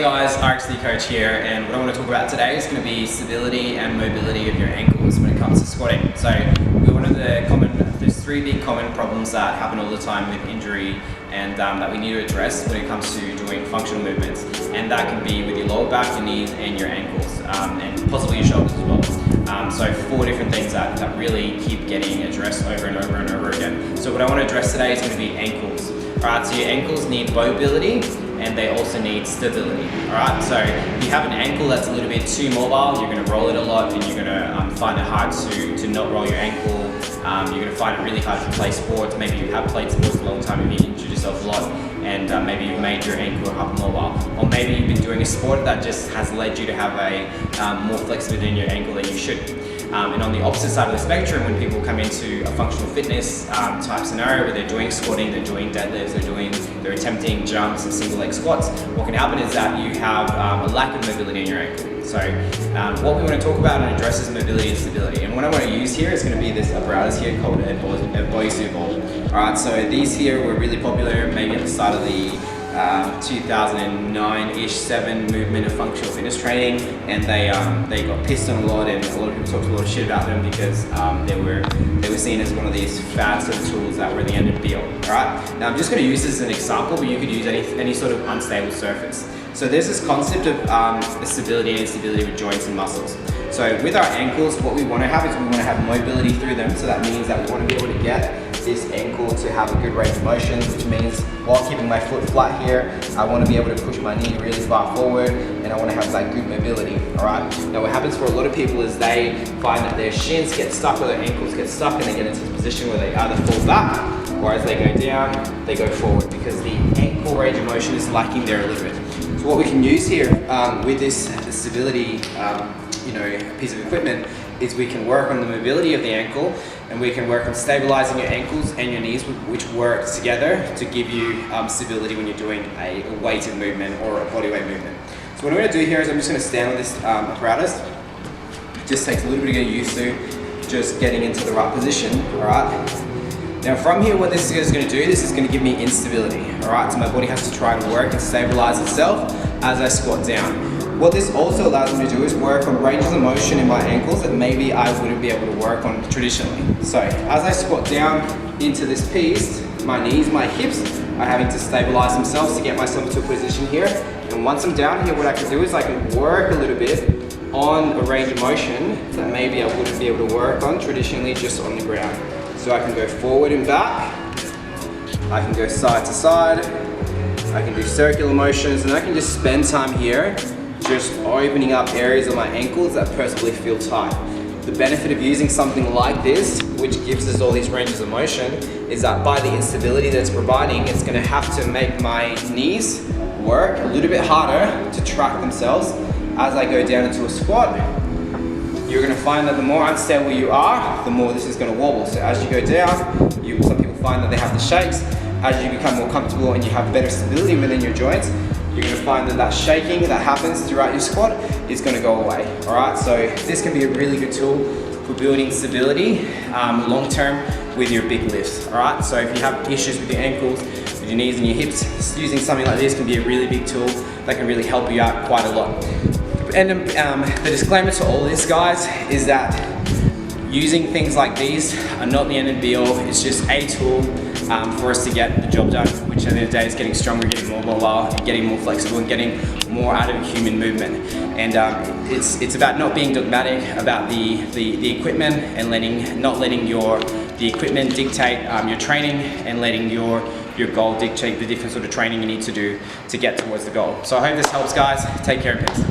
Hey guys, RxD Coach here, and what I want to talk about today is going to be stability and mobility of your ankles when it comes to squatting. So there's three big common problems that happen all the time with injury and that we need to address when it comes to doing functional movements, and that can be with your lower back, your knees and your ankles, and possibly your shoulders as well. So four different things that really keep getting addressed over and over and over again. So what I want to address today is going to be ankles. Alright, so your ankles need mobility and they also need stability. Alright, so if you have an ankle that's a little bit too mobile, you're going to roll it a lot and you're going to find it hard to not roll your ankle. You're going to find it really hard to play sports. Maybe you have played sports for a long time and you've injured yourself a lot, and maybe you've made your ankle hypermobile. Or maybe you've been doing a sport that just has led you to have a more flexibility in your ankle than you should. And on the opposite side of the spectrum, when people come into a functional fitness type scenario where they're doing squatting, they're doing deadlifts, they're attempting jumps and single leg squats, what can happen is that you have a lack of mobility in your ankle. So what we want to talk about and address is mobility and stability. And what I want to use here is going to be this apparatus here called a Bosu ball. Alright, so these here were really popular maybe at the start of the 2009-ish 7 movement of functional fitness training, and they got pissed on a lot, and a lot of people talked a lot of shit about them because they were seen as one of these fad sort of tools that were the end of the be all. Alright, now I'm just going to use this as an example, but you could use any sort of unstable surface. So there's this concept of stability and instability with joints and muscles. So with our ankles, what we want to have is we want to have mobility through them. So that means that we want to be able to get this ankle to have a good range of motion, which means while keeping my foot flat here, I want to be able to push my knee really far forward, and I want to have that good mobility. Alright, now what happens for a lot of people is they find that their shins get stuck or their ankles get stuck, and they get into this position where they either fall back, or as they go down, they go forward because the ankle range of motion is lacking there a little bit. So what we can use here with this stability piece of equipment is we can work on the mobility of the ankle, and we can work on stabilizing your ankles and your knees, which work together to give you stability when you're doing a weighted movement or a bodyweight movement. So what I'm going to do here is I'm just going to stand on this apparatus. It just takes a little bit of getting used to, just getting into the right position. Alright. Now from here, what this is going to do, this is going to give me instability. Alright, so my body has to try and work and stabilize itself as I squat down. What this also allows me to do is work on ranges of motion in my ankles that maybe I wouldn't be able to work on traditionally. So as I squat down into this piece, my knees, my hips are having to stabilize themselves to get myself into a position here. And once I'm down here, what I can do is I can work a little bit on a range of motion that maybe I wouldn't be able to work on traditionally just on the ground. So I can go forward and back, I can go side to side, I can do circular motions, and I can just spend time here just opening up areas of my ankles that possibly feel tight. The benefit of using something like this, which gives us all these ranges of motion, is that by the instability that it's providing, it's going to have to make my knees work a little bit harder to track themselves as I go down into a squat. You're going to find that the more unstable you are, the more this is going to wobble. So as you go down, some people find that they have the shakes. As you become more comfortable and you have better stability within your joints, you're going to find that that shaking that happens throughout your squat is going to go away. Alright, so this can be a really good tool for building stability long term with your big lifts. Alright, so if you have issues with your ankles, with your knees and your hips, using something like this can be a really big tool that can really help you out quite a lot. And the disclaimer to all this, guys, is that using things like these are not the end and be all. It's just a tool for us to get the job done, which at the end of the day is getting stronger, getting more mobile, and getting more flexible, and getting more out of human movement. And it's about not being dogmatic about the equipment, and not letting the equipment dictate your training, and letting your goal dictate the different sort of training you need to do to get towards the goal. So I hope this helps, guys. Take care and peace.